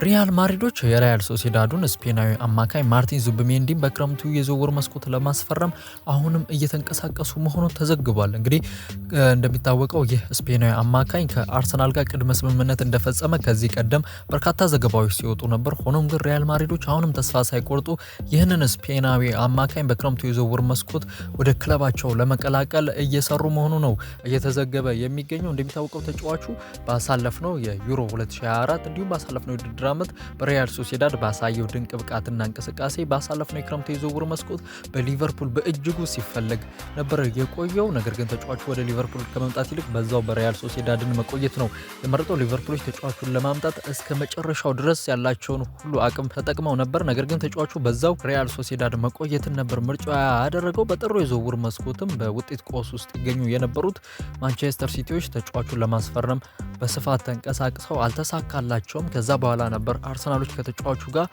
ሪያል ማድሪዶች የሪያል ሶሲዳዱን ስፔናዊ አማካይ ማርቲን ዙቢሜንዲን በክረምቱ የዝውውር መስኮት ለማስፈረም አሁንም እየተንቀሳቀሱ መሆኑ ተዘግቧል። እንግዲህ እንደሚታወቀው ይህ ስፔናዊ አማካይ ከአርሰናል ጋር ቅድመ ስምምነት እንደፈጸመ ከዚህ ቀደም በርካታ ዘገባዎች ሲወጡ ነበር። ሆኖም ግን ሪያል ማድሪዶች አሁንም ተስፋ ሳይቆርጡ ይህንን ስፔናዊ አማካይ በክረምቱ የዝውውር መስኮት ወደ ክለባቸው ለመቀላቀል እየሰሩ መሆኑ ነው እየተዘገበ የሚገኘው። እንደሚታወቀው ተጫዋቹ ባሳለፍነው የዩሮ 2024 እንዲሁም ባሳለፍነው የውድድር ዓመት በሪያል ሶሲዳድ ባሳየው ድንቅ ብቃትና እንቅስቃሴ ባሳለፍነው የክረምቱ የዝውውር መስኮት በሊቨርፑል በእጅጉ ሲፈለግ ነበር የቆየው። ነገር ግን ተጫዋቹ ወደ ሊቨርፑል ከመምጣት ይልቅ በዛው በሪያል ሶሲዳድን መቆየት ነው የመረጠው። ሊቨርፑሎች ተጫዋቹን ለማምጣት እስከ መጨረሻው ድረስ ያላቸውን ሁሉ አቅም ተጠቅመው ነበር። ነገር ግን ተጫዋቹ በዛው ሪያል ሶሲዳድ መቆየትን ነበር ምርጫ ያደረገው። በጥሩ የዝውውር መስኮትም በውጤት ቆስ ውስጥ ይገኙ የነበሩት ማንቸስተር ሲቲዎች ተጫዋቹን ለማስፈረም በስፋት ተንቀሳቅሰው አልተሳካላቸውም። ከዛ በኋላ ነበር አርሰናሎች ከተጫዋቹ ጋር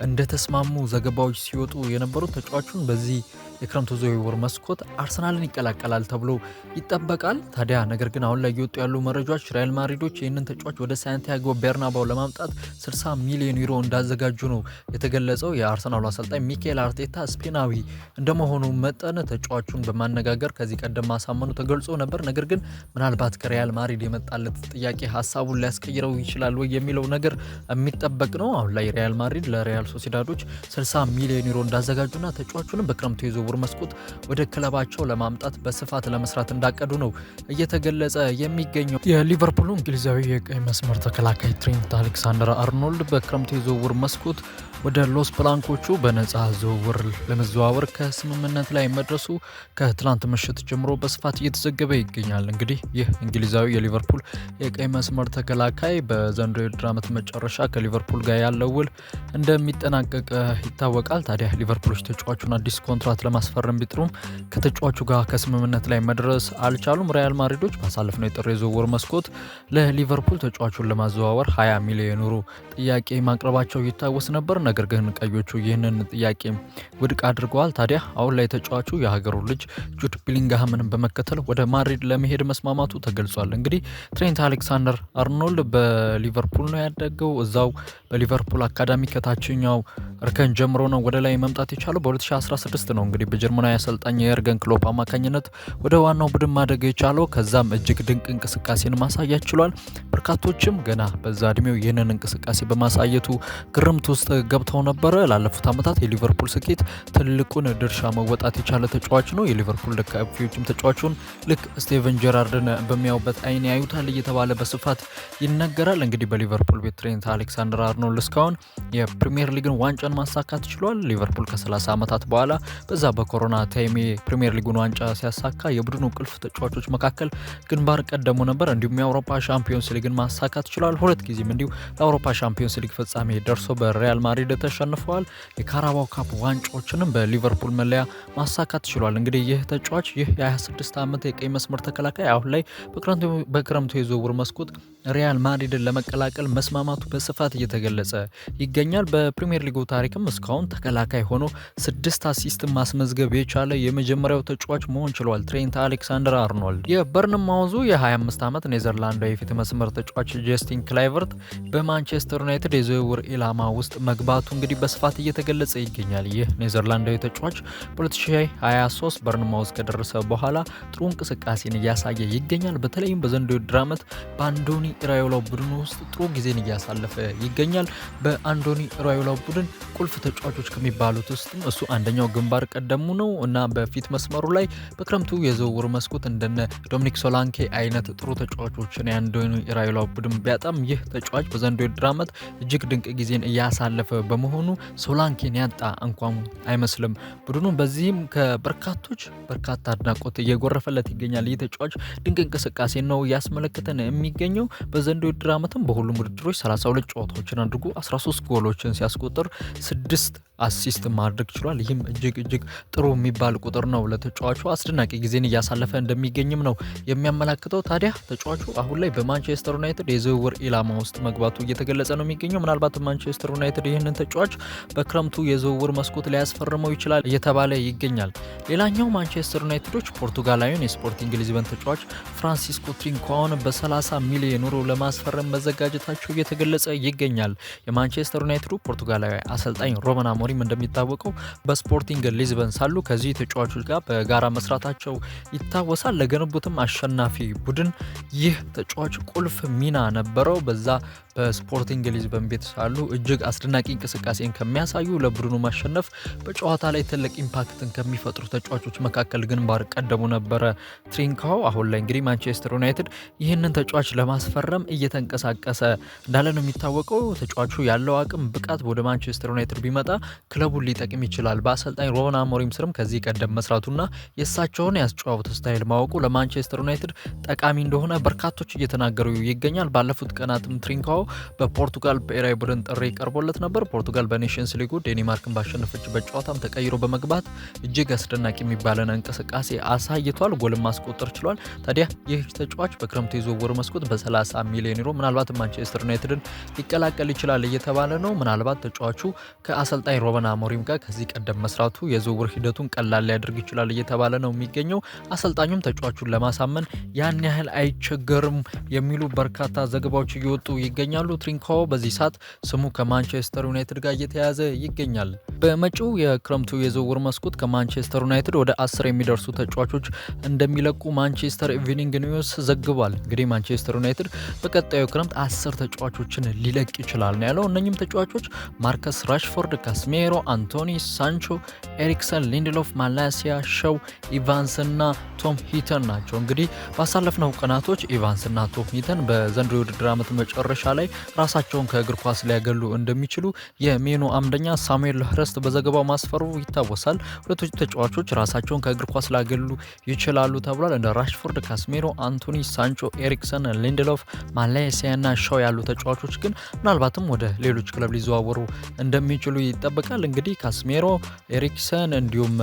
እንደተስማሙ ዘገባዎች ሲወጡ የነበሩት። ተጫዋቹን በዚህ የክረምቱ ዝውውር መስኮት አርሰናልን ይቀላቀላል ተብሎ ይጠበቃል። ታዲያ ነገር ግን አሁን ላይ እየወጡ ያሉ መረጃዎች ሪያል ማድሪዶች ይህንን ተጫዋች ወደ ሳንቲያጎ ቤርናባው ለማምጣት 60 ሚሊዮን ዩሮ እንዳዘጋጁ ነው የተገለጸው። የአርሰናሉ አሰልጣኝ ሚኬል አርቴታ ስፔናዊ እንደመሆኑ መጠን ተጫዋቹን በማነጋገር ከዚህ ቀደም ማሳመኑ ተገልጾ ነበር። ነገር ግን ምናልባት ከሪያል ማድሪድ የመጣለት ጥያቄ ሀሳቡን ሊያስቀይረው ይችላል ወይ የሚለው ነገር የሚጠበቅ ነው። አሁን ላይ ሪያል ማድሪድ ለሪያል ሶሲዳዶች 60 ሚሊዮን ዩሮ እንዳዘጋጁና ተጫዋቹንም በክረምቱ የዝውውር መስኮት ወደ ክለባቸው ለማምጣት በስፋት ለመስራት እንዳቀዱ ነው እየተገለጸ የሚገኘው። የሊቨርፑሉ እንግሊዛዊ የቀይ መስመር ተከላካይ ትሬንት አሌክሳንደር አርኖልድ በክረምቱ የዝውውር መስኮት ወደ ሎስ ብላንኮቹ በነጻ ዝውውር ለመዘዋወር ከስምምነት ላይ መድረሱ ከትላንት ምሽት ጀምሮ በስፋት እየተዘገበ ይገኛል። እንግዲህ ይህ እንግሊዛዊ የሊቨርፑል የቀይ መስመር ተከላካይ በዘንድሮው የውድድር ዓመት መጨረሻ ከሊቨርፑል ጋር ያለው ውል እንደሚጠናቀቅ ይታወቃል። ታዲያ ሊቨርፑሎች ተጫዋቹን አዲስ ኮንትራት ለማስፈረም ቢጥሩም ከተጫዋቹ ጋር ከስምምነት ላይ መድረስ አልቻሉም። ሪያል ማድሪዶች ባሳለፍነው የጥር የዝውውር መስኮት ለሊቨርፑል ተጫዋቹን ለማዘዋወር 20 ሚሊዮን ዩሮ ጥያቄ ማቅረባቸው ይታወስ ነበር። ነገር ግን ቀዮቹ ይህንን ጥያቄ ውድቅ አድርገዋል። ታዲያ አሁን ላይ ተጫዋቹ የሀገሩ ልጅ ጁድ ቤሊንግሃምን በመከተል ወደ ማድሪድ ለመሄድ መስማማቱ ተገልጿል። እንግዲህ ትሬንት አሌክሳንደር አርኖልድ በሊቨርፑል ነው ያደገው። እዛው በሊቨርፑል አካዳሚ ከታችኛው እርከን ጀምሮ ነው ወደ ላይ መምጣት የቻለው። በ2016 ነው እንግዲህ በጀርመናዊ አሰልጣኝ የኤርገን ክሎፕ አማካኝነት ወደ ዋናው ቡድን ማደግ የቻለው። ከዛም እጅግ ድንቅ እንቅስቃሴን ማሳየት ችሏል። በርካቶችም ገና በዛ እድሜው ይህንን እንቅስቃሴ በማሳየቱ ግርምት ውስጥ ገብተው ነበረ። ላለፉት ዓመታት የሊቨርፑል ስኬት ትልቁን ድርሻ መወጣት የቻለ ተጫዋች ነው። የሊቨርፑል ደጋፊዎችም ተጫዋቹን ልክ ስቴቨን ጀራርድን በሚያዩበት አይን ያዩታል እየተባለ በስፋት ይነገራል። እንግዲህ በሊቨርፑል ቤት ትሬንት አሌክሳንደር አርኖልድ እስካሁን የፕሪሚየር ሊግን ዋንጫን ማሳካት ችሏል። ሊቨርፑል ከ30 ዓመታት በኋላ በዛ በኮሮና ታይም የፕሪሚየር ሊጉን ዋንጫ ሲያሳካ የቡድኑ ቁልፍ ተጫዋቾች መካከል ግንባር ቀደሙ ነበር። እንዲሁም የአውሮፓ ሻምፒዮንስ ሊግን ማሳካት ችሏል። ሁለት ጊዜም እንዲሁ ለአውሮፓ ሻምፒዮንስ ሊግ ፍጻሜ ደርሶ በሪያል ማድሪድ ተሸንፈዋል። የካራባው ካፕ ዋንጫዎችንም በሊቨርፑል መለያ ማሳካት ችሏል። እንግዲህ ይህ ተጫዋች ይህ የ26 ዓመት የቀይ መስመር ተከላካይ አሁን ላይ በክረምቱ የዝውውር መስኮት ሪያል ማድሪድን ለመቀላቀል መስማማቱ በስፋት እየተገለጸ ይገኛል። በፕሪሚየር ሊጉ ታሪክም እስካሁን ተከላካይ ሆኖ 6 አሲስት ማስመዝገብ የቻለ የመጀመሪያው ተጫዋች መሆን ችሏል ትሬንት አሌክሳንደር አርኖልድ። የበርንማውዙ የ25 ዓመት ኔዘርላንዳዊ የፊት መስመር ተጫዋች ጀስቲን ክላይቨርት በማንቸስተር ዩናይትድ የዝውውር ኢላማ ውስጥ መግባቱ እንግዲህ በስፋት እየተገለጸ ይገኛል። ይህ ኔዘርላንዳዊ ተጫዋች በ2023 በርንማውዝ ከደረሰ በኋላ ጥሩ እንቅስቃሴን እያሳየ ይገኛል። በተለይም በዘንድሮው የውድድር ዓመት በአንዶኒ ኢራዮላ ቡድን ውስጥ ጥሩ ጊዜን እያሳለፈ ይገኛል። በአንዶኒ ኢራዮላ ቡድን ቁልፍ ተጫዋቾች ከሚባሉት ውስጥም እሱ አንደኛው ግንባር ቀደሙ ነው እና በፊት መስመሩ ላይ በክረምቱ የዝውውር መስኮት እንደነ ዶሚኒክ ሶላንኬ አይነት ጥሩ ተጫዋቾችን የአንዶኒ ኢራዮላ ቡድን ቢያጣም ይህ ተጫዋች በዘንድሮው የውድድር ዓመት እጅግ ድንቅ ጊዜን እያሳለፈ በመሆኑ ሶላንኬን ያጣ እንኳን አይመስልም ቡድኑ። በዚህም ከበርካቶች በርካታ አድናቆት እየጎረፈለት ይገኛል። ይህ ተጫዋች ድንቅ እንቅስቃሴ ነው ያስመለከተን የሚገኘው። በዘንድሮው የውድድር ዓመትም በሁሉም ውድድሮች 32 ጨዋታዎችን አድርጎ 13 ጎሎችን ሲያስቆጥር 6 አሲስት ማድረግ ችሏል። ይህም እጅግ ጥሩ የሚባል ቁጥር ነው። ለተጫዋቹ አስደናቂ ጊዜን እያሳለፈ እንደሚገኝም ነው የሚያመላክተው። ታዲያ ተጫዋቹ አሁን ላይ በማንቸስተር ዩናይትድ የዝውውር ኢላማ ውስጥ መግባቱ እየተገለጸ ነው የሚገኘው። ምናልባት ማንቸስተር ዩናይትድ ይህንን ተጫዋች በክረምቱ የዝውውር መስኮት ሊያስፈርመው ይችላል እየተባለ ይገኛል። ሌላኛው ማንቸስተር ዩናይትዶች ፖርቱጋላዊውን የስፖርቲንግ ሊዝበን ተጫዋች ፍራንሲስኮ ትሪንኳውን በ30 ሚሊዮን ዩሮ ለማስፈረም መዘጋጀታቸው እየተገለጸ ይገኛል። የማንቸስተር ዩናይትዱ ፖርቱጋላዊ አሰልጣኝ ሩበን አሞሪም እንደሚታወቀው በስፖርቲንግ ሊዝበን ሳሉ ከዚህ ተጫዋቾች ጋር በጋራ መስራታቸው ይታወሳል። ለገነቡትም አሸናፊ ቡድን ይህ ተጫዋች ቁልፍ ሚና ነበረው። በዛ በስፖርቲንግ ሊዝበን ቤት ሳሉ እጅግ አስደናቂ እንቅስቃሴን ከሚያሳዩ ለቡድኑ ማሸነፍ በጨዋታ ላይ ትልቅ ኢምፓክትን ከሚፈጥሩ ተጫዋቾች መካከል ግንባር ቀደሙ ነበረ ትሪንካው። አሁን ላይ እንግዲህ ማንቸስተር ዩናይትድ ይህንን ተጫዋች ለማስፈረም እየተንቀሳቀሰ እንዳለ ነው የሚታወቀው። ተጫዋቹ ያለው አቅም ብቃት ወደ ማንቸስተር ዩናይትድ ቢመጣ ክለቡን ሊጠቅም ይችላል። በአሰልጣኝ ሩበን አሞሪም ስርም ከዚህ ቀደም መስራቱና የእሳቸውን ያስጨዋወት ስታይል ማወቁ ለማንቸስተር ዩናይትድ ጠቃሚ እንደሆነ በርካቶች እየተናገሩ ይገኛል። ባለፉት ቀናትም ትሪንካው በፖርቱጋል ብሔራዊ ቡድን ጥሪ ቀርቦለት ነበር። ፖርቱጋል በኔሽንስ ሊጉ ዴንማርክን ባሸነፈችበት ጨዋታም ተቀይሮ በመግባት እጅግ አስደናቂ የሚባለን እንቅስቃሴ አሳይቷል። ጎልም ማስቆጠር ችሏል። ታዲያ ይህ ተጫዋች በክረምቱ የዝውውር መስኮት በ30 ሚሊዮን ዩሮ ምናልባት ማንቸስተር ዩናይትድን ሊቀላቀል ይችላል እየተባለ ነው። ምናልባት ተጫዋቹ ከአሰልጣኝ ሩበን አሞሪም ጋር ከዚህ ቀደም መስራቱ የዝውውር ሂደቱን ቀላል ሊያደርግ ይችላል እየተባለ ነው የሚገኘው። አሰልጣኙም ተጫዋቹን ለማሳመን ያን ያህል አይቸገርም የሚሉ በርካታ ዘገባዎች እየወጡ ይገኛሉ። ትሪንካው በዚህ ሰዓት ስሙ ከማንቸስተር ዩናይትድ ጋር እየተያዘ ይገኛል። በመጪው የክረምቱ የዝውውር መስኮት ከማንቸስተር ዩናይትድ ወደ 10 የሚደርሱ ተጫዋቾች እንደሚለቁ ማንቸስተር ኢቭኒንግ ኒውስ ዘግቧል። እንግዲህ ማንቸስተር ዩናይትድ በቀጣዩ ክረምት 10 ተጫዋቾችን ሊለቅ ይችላል ነው ያለው። እነኚህም ተጫዋቾች ማርከስ ራሽፎርድ፣ ካስሜሮ፣ አንቶኒ፣ ሳንቾ፣ ኤሪክሰን፣ ሊንድሎፍ፣ ማላሲያ፣ ሸው፣ ኢቫንስ እና ቶም ሂተን ናቸው። እንግዲህ ባሳለፍነው ቀናቶች ኢቫንስ እና ቶም ሂተን በዘንድሮ የውድድር ዓመት መጨረሻ ላይ ራሳቸውን ከእግር ኳስ ሊያገሉ እንደሚችሉ የሜኑ አምደኛ ሳሙኤል ህረስት በዘገባው ማስፈሩ ይታወሳል። ሁለቶቹ ተጫዋቾች ራሳቸውን ከእግር ኳስ ሊያገሉ ይችላሉ ተብሏል። እንደ ራሽፎርድ፣ ካስሜሮ፣ አንቶኒ፣ ሳንቾ፣ ኤሪክሰን፣ ሊንድሎፍ፣ ማላሲያ እና ሻው ያሉ ተጫዋቾች ግን ምናልባትም ወደ ሌሎች ክለብ ሊዘዋወሩ እንደሚችሉ ይጠበቃል። እንግዲህ ካስሜሮ፣ ኤሪክሰን እንዲሁም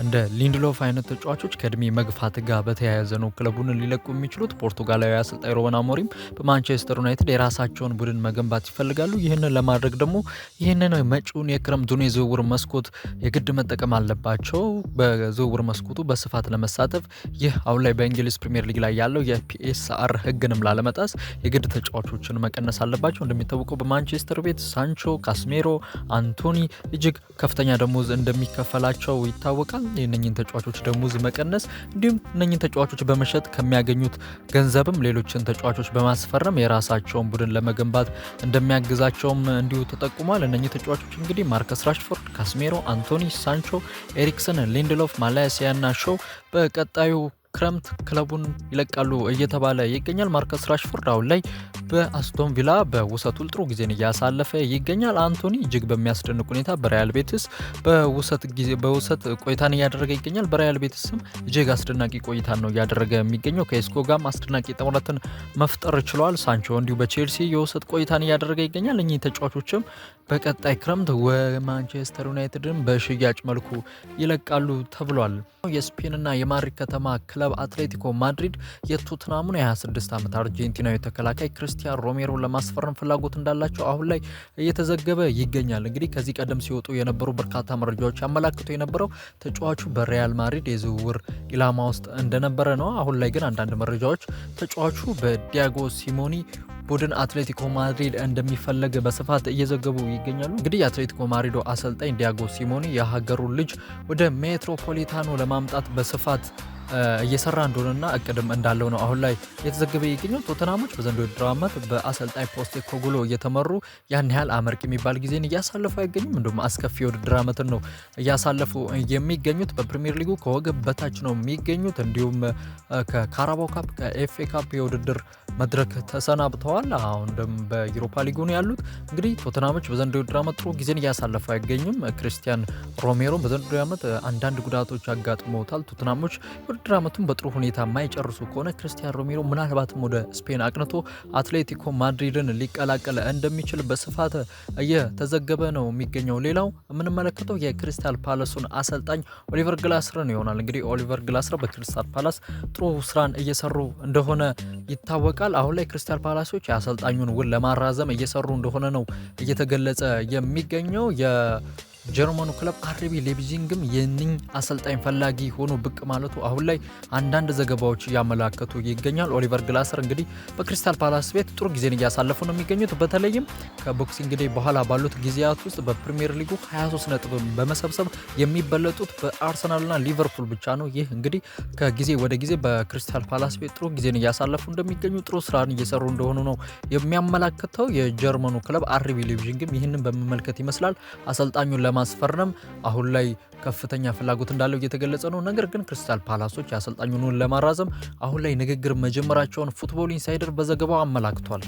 እንደ ሊንድሎፍ አይነት ተጫዋቾች ከእድሜ መግፋት ጋር በተያያዘ ነው ክለቡን ሊለቁ የሚችሉት። ፖርቱጋላዊ አሰልጣኝ ሩበን አሞሪም በማንቸስተር ዩናይትድ የራሳቸውን ቡድን መገንባት ይፈልጋሉ። ይህንን ለማድረግ ደግሞ ይህንን መጪውን የክረምቱን የዝውውር መስኮት የግድ መጠቀም አለባቸው። በዝውውር መስኮቱ በስፋት ለመሳተፍ ይህ አሁን ላይ በእንግሊዝ ፕሪሚየር ሊግ ላይ ያለው የፒኤስአር ህግንም ላለመጣስ የግድ ተጫዋቾችን መቀነስ አለባቸው። እንደሚታወቀው በማንቸስተር ቤት ሳንቾ፣ ካስሜሮ፣ አንቶኒ እጅግ ከፍተኛ ደሞዝ እንደሚከፈላቸው ይታወቃል። የእነኝን ተጫዋቾች ደሞዝ መቀነስ እንዲሁም እነኝን ተጫዋቾች በመሸጥ ከሚያገኙት ገንዘብም ሌሎችን ተጫዋቾች በማስፈረም የራሳቸውን ቡድን ለመገንባት እንደሚያግዛቸውም እንዲሁ ተጠቁሟል። እነኚህ ተጫዋቾች እንግዲህ ማርከስ ራሽፎርድ፣ ካስሜሮ፣ አንቶኒ፣ ሳንቾ፣ ኤሪክሰን፣ ሊንድሎፍ፣ ማላሲያ እና ሾው በቀጣዩ ክረምት ክለቡን ይለቃሉ እየተባለ ይገኛል። ማርከስ ራሽፎርድ አሁን ላይ በአስቶን ቪላ በውሰቱ ጥሩ ጊዜን እያሳለፈ ይገኛል። አንቶኒ እጅግ በሚያስደንቅ ሁኔታ በሪያል ቤቲስ በውሰት ቆይታን እያደረገ ይገኛል። በሪያል ቤቲስም እጅግ አስደናቂ ቆይታን ነው እያደረገ የሚገኘው። ከኤስኮ ጋርም አስደናቂ ጥምረትን መፍጠር ችሏል። ሳንቾ እንዲሁ በቼልሲ የውሰት ቆይታን እያደረገ ይገኛል። እኚህ ተጫዋቾችም በቀጣይ ክረምት ማንቸስተር ዩናይትድን በሽያጭ መልኩ ይለቃሉ ተብሏል። የስፔንና የማድሪድ ከተማ ክለብ አትሌቲኮ ማድሪድ የቶትናሙን የ26 ዓመት አርጀንቲናዊ ተከላካይ ክርስቲያን ሮሜሮን ለማስፈረም ፍላጎት እንዳላቸው አሁን ላይ እየተዘገበ ይገኛል። እንግዲህ ከዚህ ቀደም ሲወጡ የነበሩ በርካታ መረጃዎች ያመላክቱ የነበረው ተጫዋቹ በሪያል ማድሪድ የዝውውር ኢላማ ውስጥ እንደነበረ ነው። አሁን ላይ ግን አንዳንድ መረጃዎች ተጫዋቹ በዲያጎ ሲሞኒ ቡድን አትሌቲኮ ማድሪድ እንደሚፈለግ በስፋት እየዘገቡ ይገኛሉ። እንግዲህ የአትሌቲኮ ማድሪዶ አሰልጣኝ ዲያጎ ሲሞኒ የሀገሩን ልጅ ወደ ሜትሮፖሊታኖ ለማምጣት በስፋት እየሰራ እንደሆነና እቅድም እንዳለው ነው አሁን ላይ የተዘገበ ይገኛል። ቶተናሞች በዘንድሮው የውድድር ዓመት በአሰልጣኝ ፖስቴኮግሉ እየተመሩ ያን ያህል አመርቂ የሚባል ጊዜን እያሳለፉ አይገኙም። እንዲሁም አስከፊ የውድድር ዓመትን ነው እያሳለፉ የሚገኙት። በፕሪሚየር ሊጉ ከወገብ በታች ነው የሚገኙት። እንዲሁም ከካራባው ካፕ ከኤፍኤ ካፕ የውድድር መድረክ ተሰናብተዋል። አሁን ደግሞ በዩሮፓ ሊጉ ነው ያሉት። እንግዲህ ቶተናሞች በዘንድሮው የውድድር ዓመት ጥሩ ጊዜን እያሳለፉ አይገኙም። ክርስቲያን ሮሜሮ በዘንድሮው ዓመት አንዳንድ ጉዳቶች አጋጥመውታል። ቶተናሞች የውድድር ዓመቱን በጥሩ ሁኔታ የማይጨርሱ ከሆነ ክርስቲያን ሮሜሮ ምናልባትም ወደ ስፔን አቅንቶ አትሌቲኮ ማድሪድን ሊቀላቀል እንደሚችል በስፋት እየተዘገበ ነው የሚገኘው። ሌላው የምንመለከተው የክሪስታል ፓላሱን አሰልጣኝ ኦሊቨር ግላስርን ይሆናል። እንግዲህ ኦሊቨር ግላስር በክሪስታል ፓላስ ጥሩ ስራን እየሰሩ እንደሆነ ይታወቃል። አሁን ላይ ክሪስታል ፓላሶች የአሰልጣኙን ውል ለማራዘም እየሰሩ እንደሆነ ነው እየተገለጸ የሚገኘው። ጀርመኑ ክለብ አርቢ ሌቪዚንግም የኒኝ አሰልጣኝ ፈላጊ ሆኖ ብቅ ማለቱ አሁን ላይ አንዳንድ ዘገባዎች ያመላከቱ ይገኛል። ኦሊቨር ግላሰር እንግዲህ በክሪስታል ፓላስ ቤት ጥሩ ጊዜን እያሳለፉ ነው የሚገኙት። በተለይም ከቦክሲንግ ዴይ በኋላ ባሉት ጊዜያት ውስጥ በፕሪሚየር ሊጉ 23 ነጥብ በመሰብሰብ የሚበለጡት በአርሰናልና ሊቨርፑል ብቻ ነው። ይህ እንግዲህ ከጊዜ ወደ ጊዜ በክሪስታል ፓላስ ቤት ጥሩ ጊዜን እያሳለፉ እንደሚገኙ፣ ጥሩ ስራን እየሰሩ እንደሆኑ ነው የሚያመላክተው። የጀርመኑ ክለብ አርቢ ሌቪዚንግም ይህንን በመመልከት ይመስላል አሰልጣኙን ለማስፈረም አሁን ላይ ከፍተኛ ፍላጎት እንዳለው እየተገለጸ ነው። ነገር ግን ክሪስታል ፓላሶች የአሰልጣኙን ለማራዘም አሁን ላይ ንግግር መጀመራቸውን ፉትቦል ኢንሳይደር በዘገባው አመላክቷል።